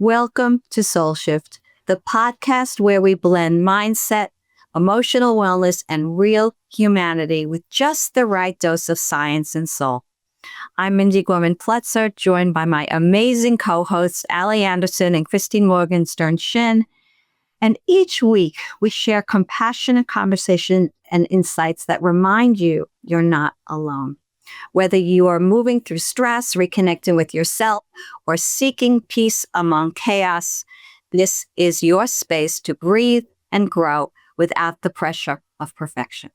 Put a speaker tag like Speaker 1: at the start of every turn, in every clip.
Speaker 1: Welcome to SoulShift, the podcast where we blend mindset, emotional wellness, and real humanity with just the right dose of science and soul. I'm Mindy Gorman-Plutzer, joined by my amazing co-hosts, Allie Anderson and Christine Morgenstern Shin. And each week, we share compassionate conversation and insights that remind you you're not alone. Whether you are moving through stress, reconnecting with yourself, or seeking peace among chaos, this is your space to breathe and grow without the pressure of perfection.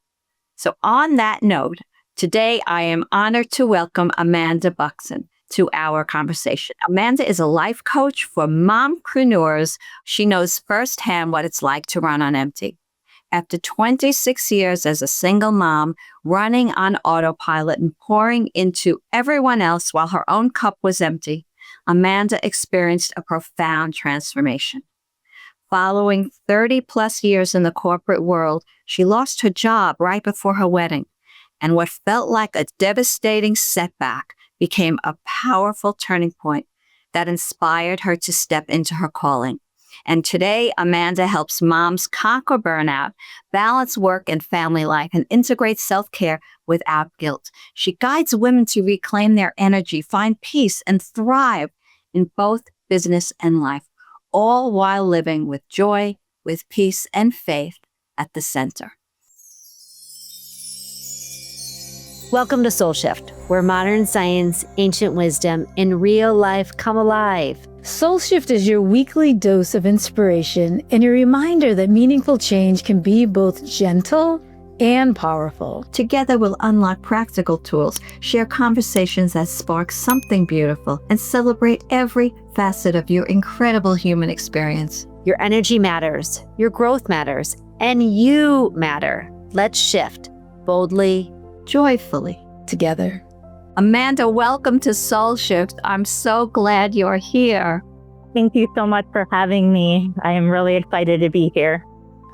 Speaker 1: So on that note, today I am honored to welcome Amanda Buckson to our conversation. Amanda is a life coach for mompreneurs. She knows firsthand what it's like to run on empty. After 26 years as a single mom, running on autopilot and pouring into everyone else while her own cup was empty, Amanda experienced a profound transformation. Following 30 plus years in the corporate world, she lost her job right before her wedding, and what felt like a devastating setback became a powerful turning point that inspired her to step into her calling. And today, Amanda helps moms conquer burnout, balance work and family life, and integrate self-care without guilt. She guides women to reclaim their energy, find peace, and thrive in both business and life, all while living with joy, with peace, and faith at the center.
Speaker 2: Welcome to SoulShift, where modern science, ancient wisdom, and real life come alive.
Speaker 3: SoulShift is your weekly dose of inspiration and a reminder that meaningful change can be both gentle and powerful.
Speaker 1: Together, we'll unlock practical tools, share conversations that spark something beautiful, and celebrate every facet of your incredible human experience.
Speaker 2: Your energy matters, your growth matters, and you matter. Let's shift boldly,
Speaker 1: joyfully,
Speaker 3: together.
Speaker 1: Amanda, welcome to SoulShift. I'm so glad you're here.
Speaker 4: Thank you so much for having me. I am really excited to be here.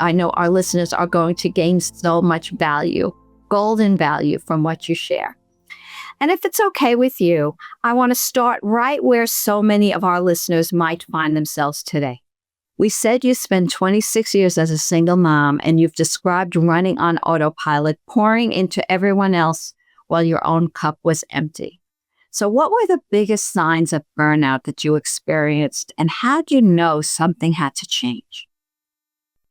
Speaker 1: I know our listeners are going to gain so much value, golden value from what you share. And if it's okay with you, I want to start right where so many of our listeners might find themselves today. We said you spent 26 years as a single mom, and you've described running on autopilot, pouring into everyone else while your own cup was empty. So what were the biggest signs of burnout that you experienced, and how did you know something had to change?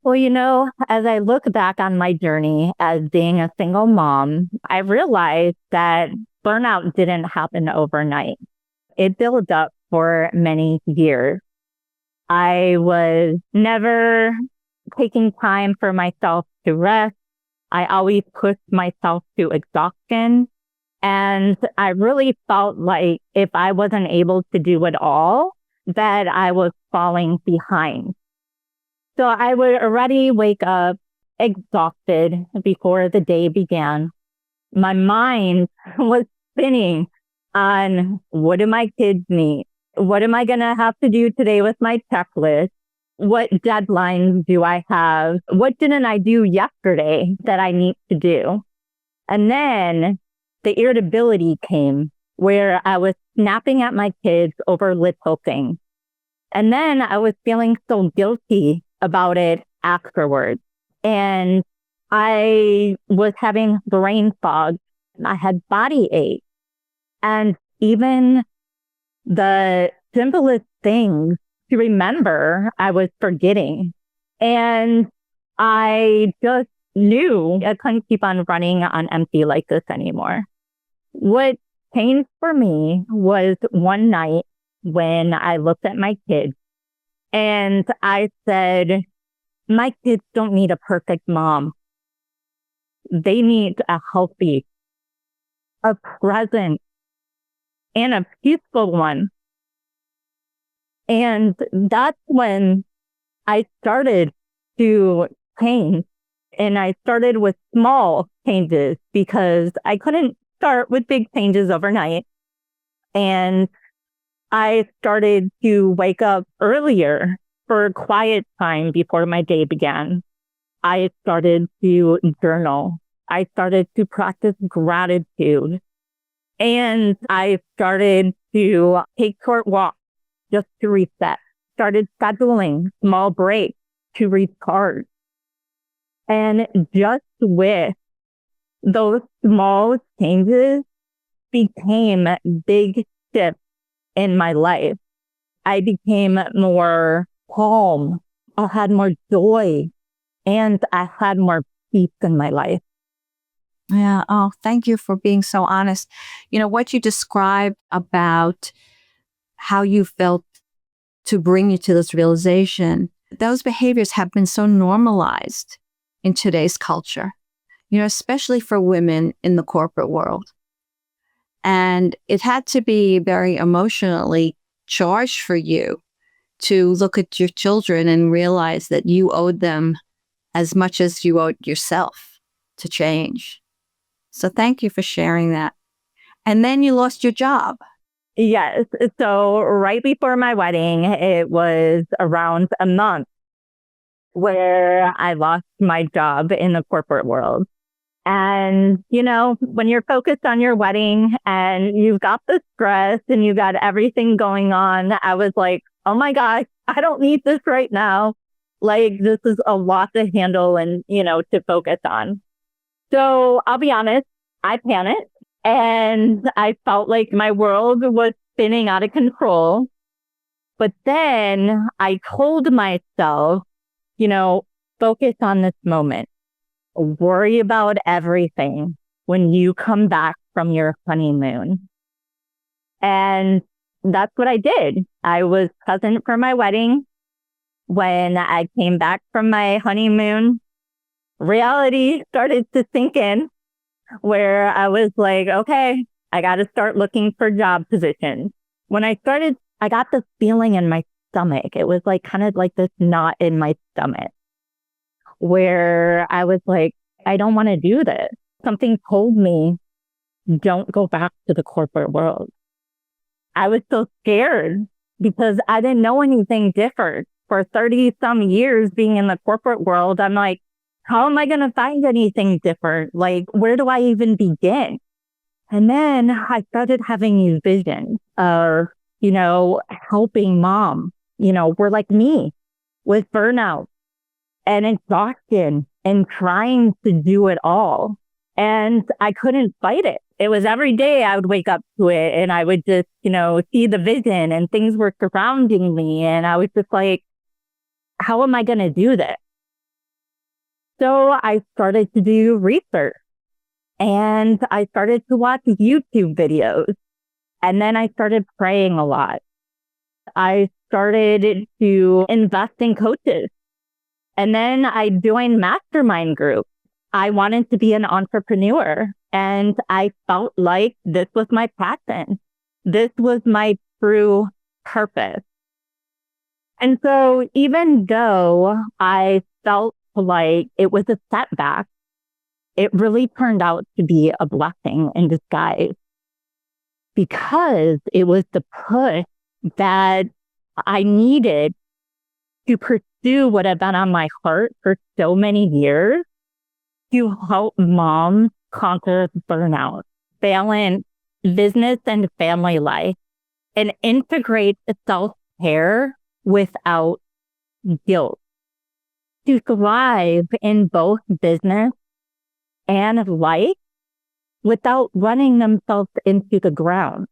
Speaker 4: Well, as I look back on my journey as being a single mom, I realized that burnout didn't happen overnight. It built up for many years. I was never taking time for myself to rest. I always pushed myself to exhaustion. And I really felt like if I wasn't able to do it all, that I was falling behind. So I would already wake up exhausted before the day began. My mind was spinning on what do my kids need? What am I going to have to do today with my checklist? What deadlines do I have? What didn't I do yesterday that I need to do? And then the irritability came where I was snapping at my kids over little things. And then I was feeling so guilty about it afterwards. And I was having brain fog. I had body ache. And even the simplest things to remember, I was forgetting. And I just knew I couldn't keep on running on empty like this anymore. What changed for me was one night when I looked at my kids and I said, my kids don't need a perfect mom. They need a healthy, a present, and a peaceful one. And that's when I started to change. And I started with small changes because I couldn't start with big changes overnight. And I started to wake up earlier for quiet time before my day began. I started to journal. I started to practice gratitude. And I started to take short walks just to reset. started scheduling small breaks to recharge. And just with those small changes became big shifts in my life. I became more calm. I had more joy, and I had more peace in my life.
Speaker 1: Yeah. Oh, thank you for being so honest. What you described about how you felt to bring you to this realization, those behaviors have been so normalized in today's culture, especially for women in the corporate world. And it had to be very emotionally charged for you to look at your children and realize that you owed them as much as you owed yourself to change. So thank you for sharing that. And then you lost your job.
Speaker 4: Yes. So right before my wedding, it was around a month where I lost my job in the corporate world. And, when you're focused on your wedding and you've got the stress and you got everything going on, I was like, oh my gosh, I don't need this right now. Like, this is a lot to handle and, to focus on. So I'll be honest, I panicked and I felt like my world was spinning out of control. But then I told myself, focus on this moment. Worry about everything when you come back from your honeymoon. And that's what I did. I was present for my wedding. When I came back from my honeymoon, reality started to sink in, where I was like, okay, I got to start looking for job positions. When I started, I got this feeling in my stomach. It was like kind of like this knot in my stomach, where I was like, I don't want to do this. Something told me, don't go back to the corporate world. I was so scared because I didn't know anything different. For 30 some years being in the corporate world, I'm like, how am I going to find anything different? Like, where do I even begin? And then I started having these visions of, helping mom, we're like me with burnout and exhaustion and trying to do it all. And I couldn't fight it. It was every day I would wake up to it and I would just, see the vision and things were surrounding me. And I was just like, how am I going to do this? So I started to do research and I started to watch YouTube videos. And then I started praying a lot. I started to invest in coaches. And then I joined mastermind groups. I wanted to be an entrepreneur and I felt like this was my passion. This was my true purpose. And so even though I felt like it was a setback, it really turned out to be a blessing in disguise because it was the push that I needed to pursue what had been on my heart for so many years to help moms conquer burnout, balance business and family life, and integrate self-care without guilt, to thrive in both business and life without running themselves into the ground.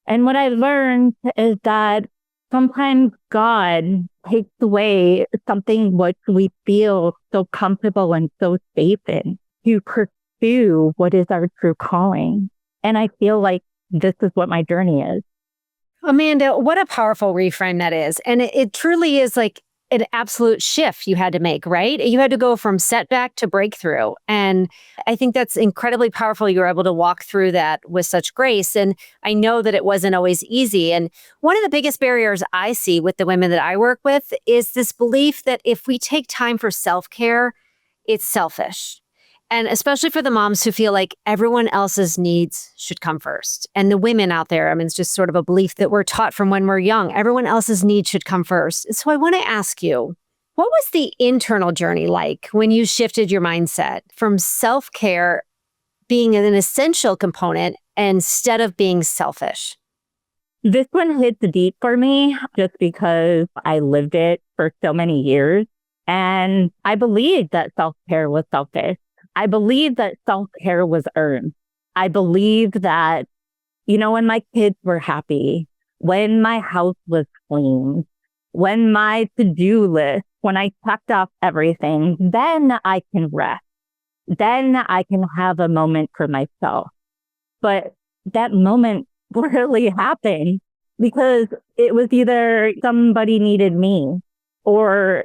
Speaker 4: And what I learned is that sometimes God takes away something which we feel so comfortable and so safe in to pursue what is our true calling. And I feel like this is what my journey is.
Speaker 2: Amanda, what a powerful reframe that is. And it truly is like an absolute shift you had to make, right? You had to go from setback to breakthrough. And I think that's incredibly powerful. You were able to walk through that with such grace. And I know that it wasn't always easy. And one of the biggest barriers I see with the women that I work with is this belief that if we take time for self-care, it's selfish. And especially for the moms who feel like everyone else's needs should come first. And the women out there, I mean, it's just sort of a belief that we're taught from when we're young. Everyone else's needs should come first. So I want to ask you, what was the internal journey like when you shifted your mindset from self-care being an essential component instead of being selfish?
Speaker 4: This one hits deep for me just because I lived it for so many years. And I believed that self-care was selfish. I believed that self-care was earned. I believed that, when my kids were happy, when my house was clean, when my to-do list, when I checked off everything, then I can rest. Then I can have a moment for myself. But that moment rarely happened because it was either somebody needed me or,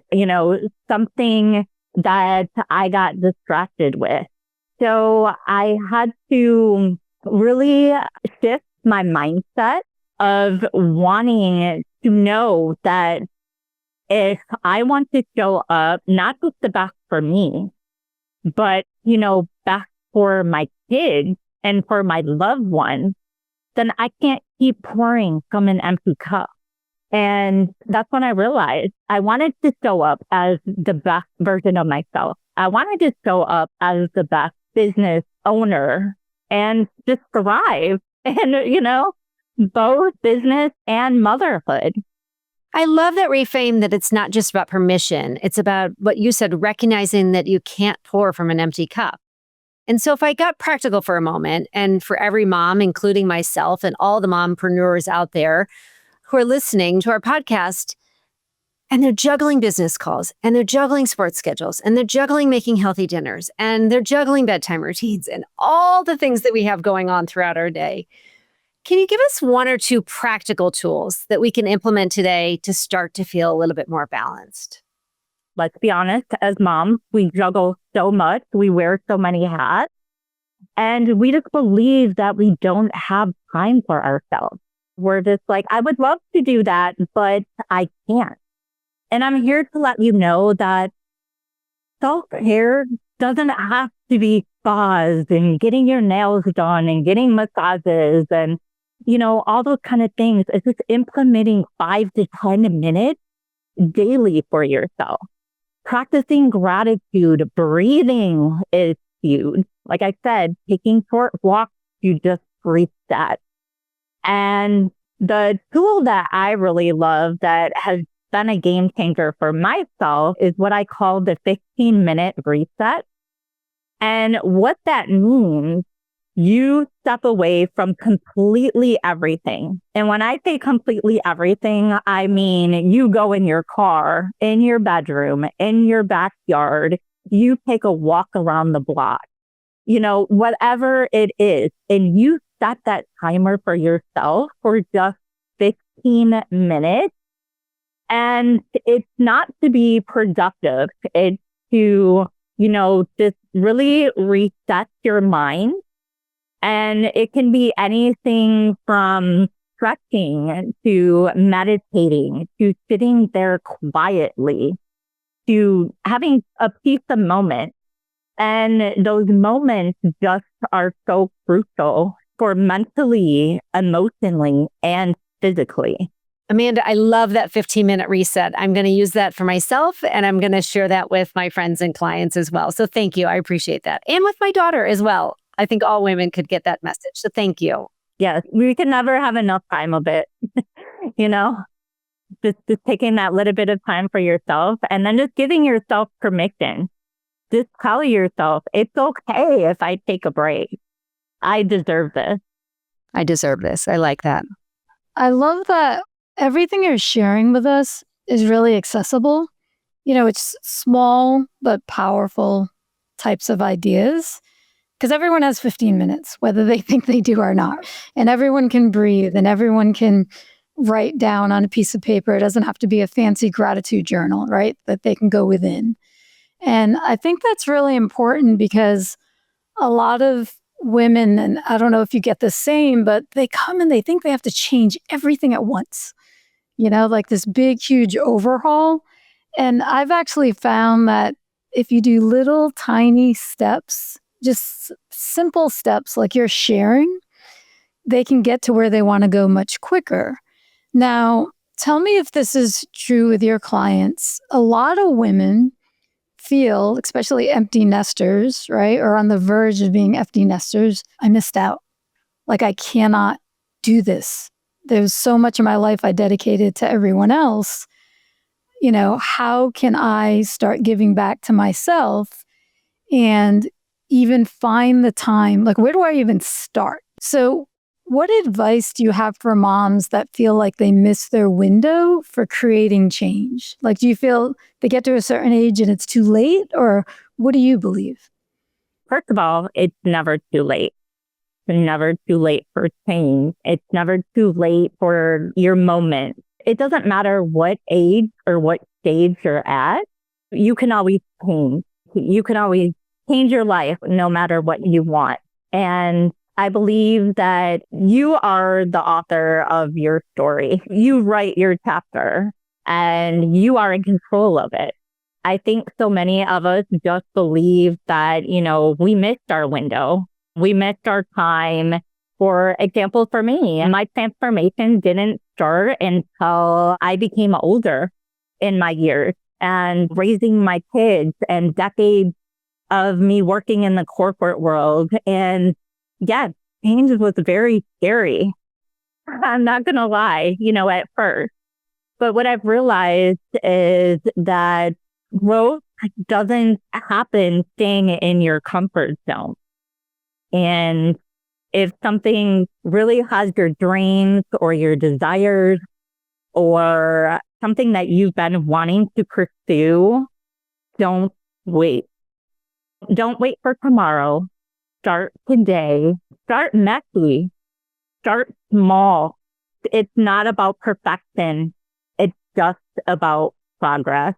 Speaker 4: something that I got distracted with. So I had to really shift my mindset of wanting to know that if I want to show up, not just the best for me, but, best for my kids and for my loved ones, then I can't keep pouring from an empty cup. And that's when I realized I wanted to show up as the best version of myself. I wanted to show up as the best business owner and just thrive and, both business and motherhood.
Speaker 2: I love that reframe that it's not just about permission. It's about what you said, recognizing that you can't pour from an empty cup. And so if I got practical for a moment, and for every mom, including myself and all the mompreneurs out there who are listening to our podcast, and they're juggling business calls, and they're juggling sports schedules, and they're juggling making healthy dinners, and they're juggling bedtime routines, and all the things that we have going on throughout our day. Can you give us one or two practical tools that we can implement today to start to feel a little bit more balanced?
Speaker 4: Let's be honest, as moms, we juggle so much, we wear so many hats, and we just believe that we don't have time for ourselves. We're just like, I would love to do that, but I can't. And I'm here to let you know that self-care doesn't have to be spas and getting your nails done and getting massages and, all those kind of things. It's just implementing 5 to 10 minutes daily for yourself. Practicing gratitude, breathing is huge. Like I said, taking short walks to just reset. And the tool that I really love that has been a game changer for myself is what I call the 15-minute reset. And what that means, you step away from completely everything. And when I say completely everything, I mean you go in your car, in your bedroom, in your backyard, you take a walk around the block, whatever it is. And you set that timer for yourself for just 15 minutes. And it's not to be productive. It's to, just really reset your mind. And it can be anything from stretching to meditating to sitting there quietly to having a peace of moment. And those moments just are so crucial for mentally, emotionally, and physically.
Speaker 2: Amanda, I love that 15-minute reset. I'm going to use that for myself, and I'm going to share that with my friends and clients as well. So thank you. I appreciate that. And with my daughter as well. I think all women could get that message. So thank you.
Speaker 4: Yes, we can never have enough time of it. Just taking that little bit of time for yourself and then just giving yourself permission. Just tell yourself, it's okay if I take a break. I deserve this.
Speaker 2: I deserve this. I like that.
Speaker 3: I love that everything you're sharing with us is really accessible. It's small but powerful types of ideas because everyone has 15 minutes, whether they think they do or not. And everyone can breathe and everyone can write down on a piece of paper. It doesn't have to be a fancy gratitude journal, right? That they can go within. And I think that's really important because a lot of women, and I don't know if you get the same, but they come and they think they have to change everything at once, like this big, huge overhaul. And I've actually found that if you do little tiny steps, just simple steps like you're sharing, they can get to where they want to go much quicker. Now, tell me if this is true with your clients. A lot of women feel, especially empty nesters, right? Or on the verge of being empty nesters, I missed out. Like I cannot do this there's so much of my life I dedicated to everyone else. How can I start giving back to myself and even find the time? Like, where do I even start? So what advice do you have for moms that feel like they miss their window for creating change? Like, do you feel they get to a certain age and it's too late, or what do you believe?
Speaker 4: First of all, it's never too late. It's never too late for change. It's never too late for your moment. It doesn't matter what age or what stage you're at. You can always change. You can always change your life no matter what you want. And I believe that you are the author of your story. You write your chapter and you are in control of it. I think so many of us just believe that, we missed our window. We missed our time. For example, for me, my transformation didn't start until I became older in my years and raising my kids and decades of me working in the corporate world. And yeah, change was very scary. I'm not going to lie, at first. But what I've realized is that growth doesn't happen staying in your comfort zone. And if something really has your dreams or your desires or something that you've been wanting to pursue, don't wait. Don't wait for tomorrow. Start today. Start messy. Start small. It's not about perfection. It's just about progress.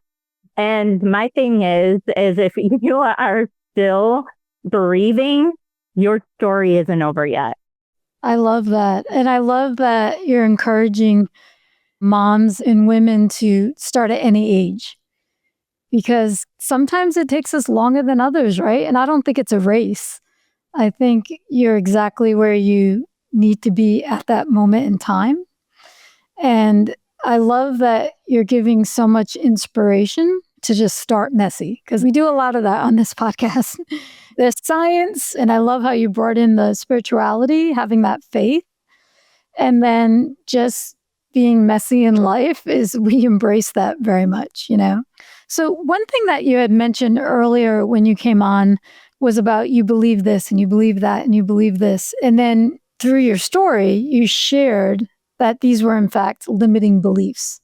Speaker 4: And my thing is if you are still breathing, your story isn't over yet.
Speaker 3: I love that. And I love that you're encouraging moms and women to start at any age, because sometimes it takes us longer than others, right? And I don't think it's a race. I think you're exactly where you need to be at that moment in time. And I love that you're giving so much inspiration to just start messy, because we do a lot of that on this podcast. There's science, and I love how you brought in the spirituality, having that faith, and then just being messy in life we embrace that very much, So one thing that you had mentioned earlier when you came on was about you believe this and you believe that and you believe this. And then through your story, you shared that these were in fact limiting beliefs,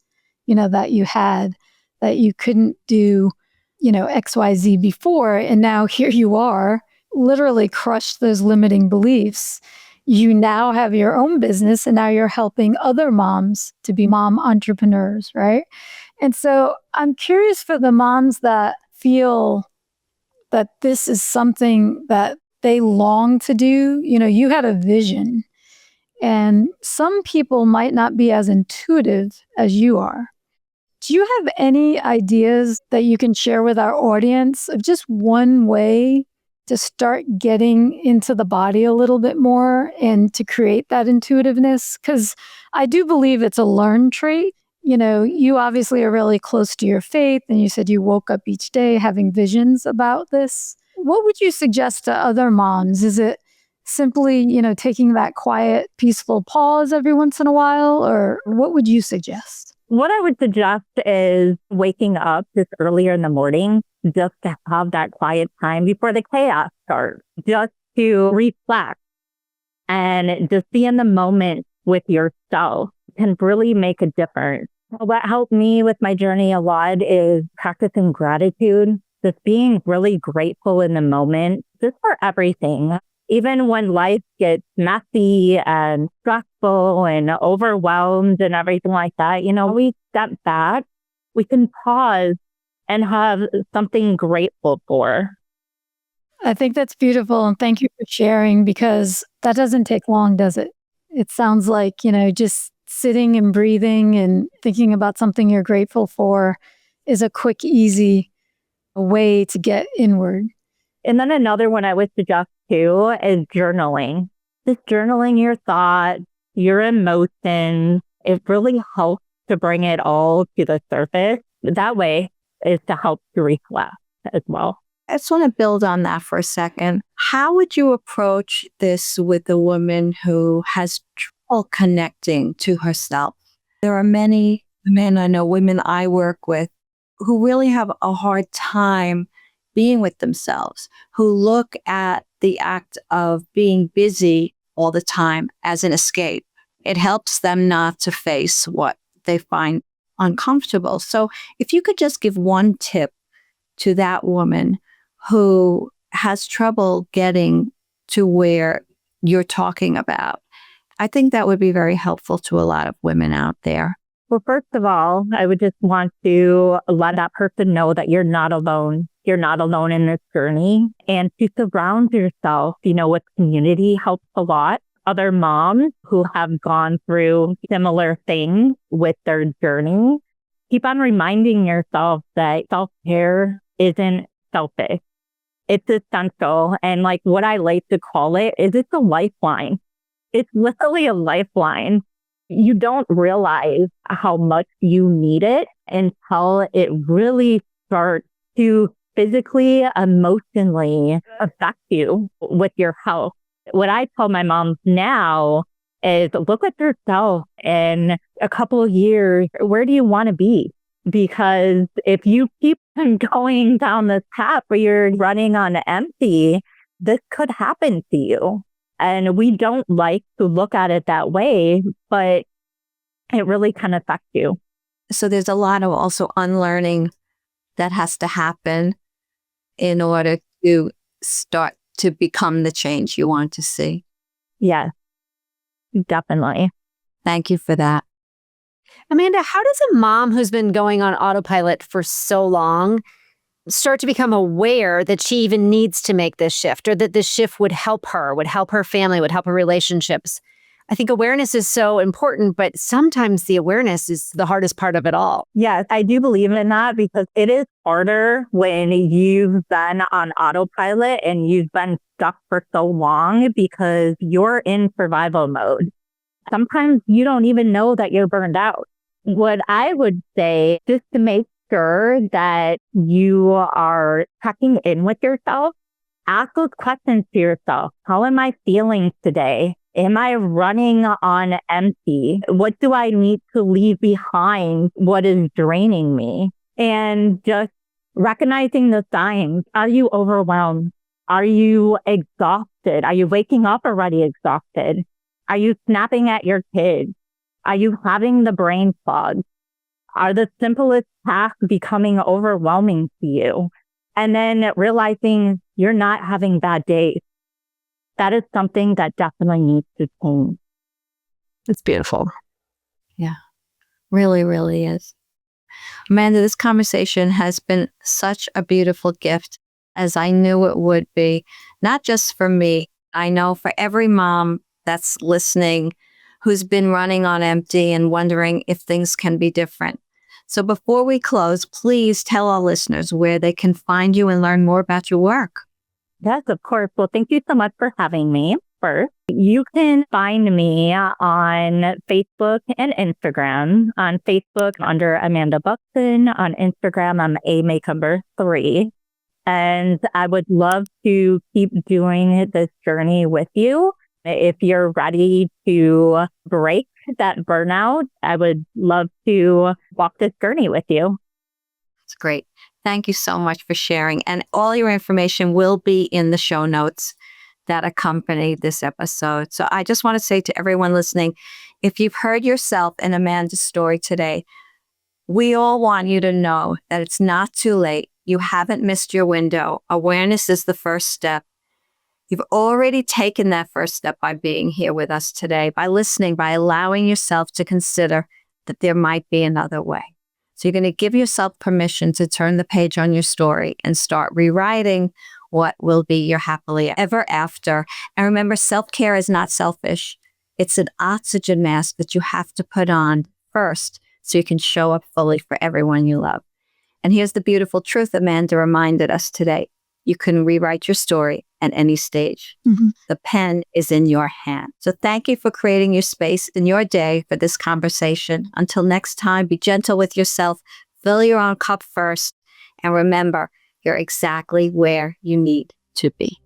Speaker 3: that you had, that you couldn't do, XYZ before. And now here you are, literally crushed those limiting beliefs. You now have your own business, and now you're helping other moms to be mom entrepreneurs, right? And so I'm curious for the moms that feel that this is something that they long to do. You had a vision, and some people might not be as intuitive as you are. Do you have any ideas that you can share with our audience of just one way to start getting into the body a little bit more and to create that intuitiveness? Because I do believe it's a learned trait. You obviously are really close to your faith, and you said you woke up each day having visions about this. What would you suggest to other moms? Is it simply, taking that quiet, peaceful pause every once in a while, or what would you suggest?
Speaker 4: What I would suggest is waking up just earlier in the morning, just to have that quiet time before the chaos starts, just to reflect and just be in the moment with yourself can really make a difference. What helped me with my journey a lot is practicing gratitude, just being really grateful in the moment, just for everything. Even when life gets messy and stressful and overwhelmed and everything like that, we step back, we can pause and have something grateful for.
Speaker 3: I think that's beautiful. And thank you for sharing, because that doesn't take long, does it? It sounds like, just sitting and breathing and thinking about something you're grateful for is a quick, easy way to get inward.
Speaker 4: And then another one I would suggest too is journaling. Just journaling your thoughts, your emotions. It really helps to bring it all to the surface. That way is to help to reflect as well.
Speaker 1: I just want to build on that for a second. How would you approach this with a woman who has all connecting to herself. There are many men, I know women I work with, who really have a hard time being with themselves, who look at the act of being busy all the time as an escape. It helps them not to face what they find uncomfortable. So if you could just give one tip to that woman who has trouble getting to where you're talking about, I think that would be very helpful to a lot of women out there.
Speaker 4: Well, first of all, I would just want to let that person know that you're not alone. You're not alone in this journey. And to surround yourself, with community helps a lot. Other moms who have gone through similar things with their journey. Keep on reminding yourself that self-care isn't selfish. It's essential. And like what I like to call it is it's a lifeline. It's literally a lifeline. You don't realize how much you need it until it really starts to physically, emotionally affect you with your health. What I tell my moms now is look at yourself in a couple of years. Where do you want to be? Because if you keep going down this path where you're running on empty, this could happen to you. And we don't like to look at it that way, but it really can affect you.
Speaker 1: So there's a lot of also unlearning that has to happen in order to start to become the change you want to see.
Speaker 4: Yes, definitely.
Speaker 1: Thank you for that.
Speaker 2: Amanda, how does a mom who's been going on autopilot for so long start to become aware that she even needs to make this shift, or that this shift would help her family, would help her relationships? I think awareness is so important, but sometimes the awareness is the hardest part of it all.
Speaker 4: Yes, I do believe in that because it is harder when you've been on autopilot and you've been stuck for so long because you're in survival mode. Sometimes you don't even know that you're burned out. What I would say, just to make sure that you are checking in with yourself, ask those questions to yourself. How am I feeling today? Am I running on empty? What do I need to leave behind? What is draining me? And just recognizing the signs. Are you overwhelmed? Are you exhausted? Are you waking up already exhausted? Are you snapping at your kids? Are you having the brain fog? Are the simplest tasks becoming overwhelming to you? And then realizing you're not having bad days. That is something that definitely needs to change.
Speaker 2: It's beautiful.
Speaker 1: Yeah, really, really is. Amanda, this conversation has been such a beautiful gift, as I knew it would be, not just for me. I know for every mom that's listening who's been running on empty and wondering if things can be different. So before we close, please tell our listeners where they can find you and learn more about your work.
Speaker 4: Yes, of course. Well, thank you so much for having me first. You can find me on Facebook and Instagram. On Facebook, under Amanda Buckson. On Instagram, I'm amakeumber3. And I would love to keep doing this journey with you. If you're ready to break that burnout, I would love to walk this journey with you.
Speaker 1: It's great. Thank you so much for sharing. And all your information will be in the show notes that accompany this episode. So I just want to say to everyone listening, if you've heard yourself in Amanda's story today, we all want you to know that it's not too late. You haven't missed your window. Awareness is the first step. You've already taken that first step by being here with us today, by listening, by allowing yourself to consider that there might be another way. So you're going to give yourself permission to turn the page on your story and start rewriting what will be your happily ever after. And remember, self-care is not selfish. It's an oxygen mask that you have to put on first so you can show up fully for everyone you love. And here's the beautiful truth Amanda reminded us today. You can rewrite your story at any stage. Mm-hmm. The pen is in your hand. So thank you for creating your space in your day for this conversation. Until next time, be gentle with yourself, fill your own cup first, and remember, you're exactly where you need to be.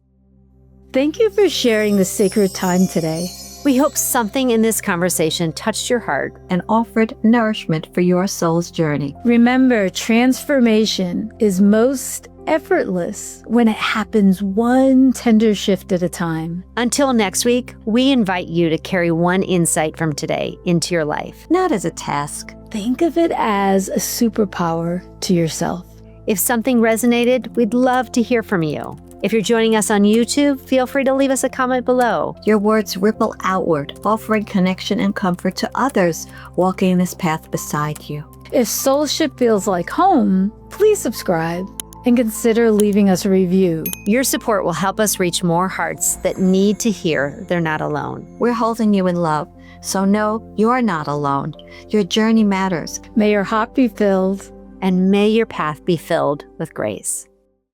Speaker 3: Thank you for sharing this sacred time today.
Speaker 2: We hope something in this conversation touched your heart
Speaker 1: and offered nourishment for your soul's journey.
Speaker 3: Remember, transformation is most effortless when it happens one tender shift at a time.
Speaker 2: Until next week, we invite you to carry one insight from today into your life.
Speaker 1: Not as a task.
Speaker 3: Think of it as a superpower to yourself.
Speaker 2: If something resonated, we'd love to hear from you. If you're joining us on YouTube, feel free to leave us a comment below.
Speaker 1: Your words ripple outward, offering connection and comfort to others walking this path beside you.
Speaker 3: If SoulShift feels like home, please subscribe and consider leaving us a review.
Speaker 2: Your support will help us reach more hearts that need to hear they're not alone.
Speaker 1: We're holding you in love, so know you're not alone. Your journey matters.
Speaker 3: May your heart be filled,
Speaker 2: And may your path be filled with grace.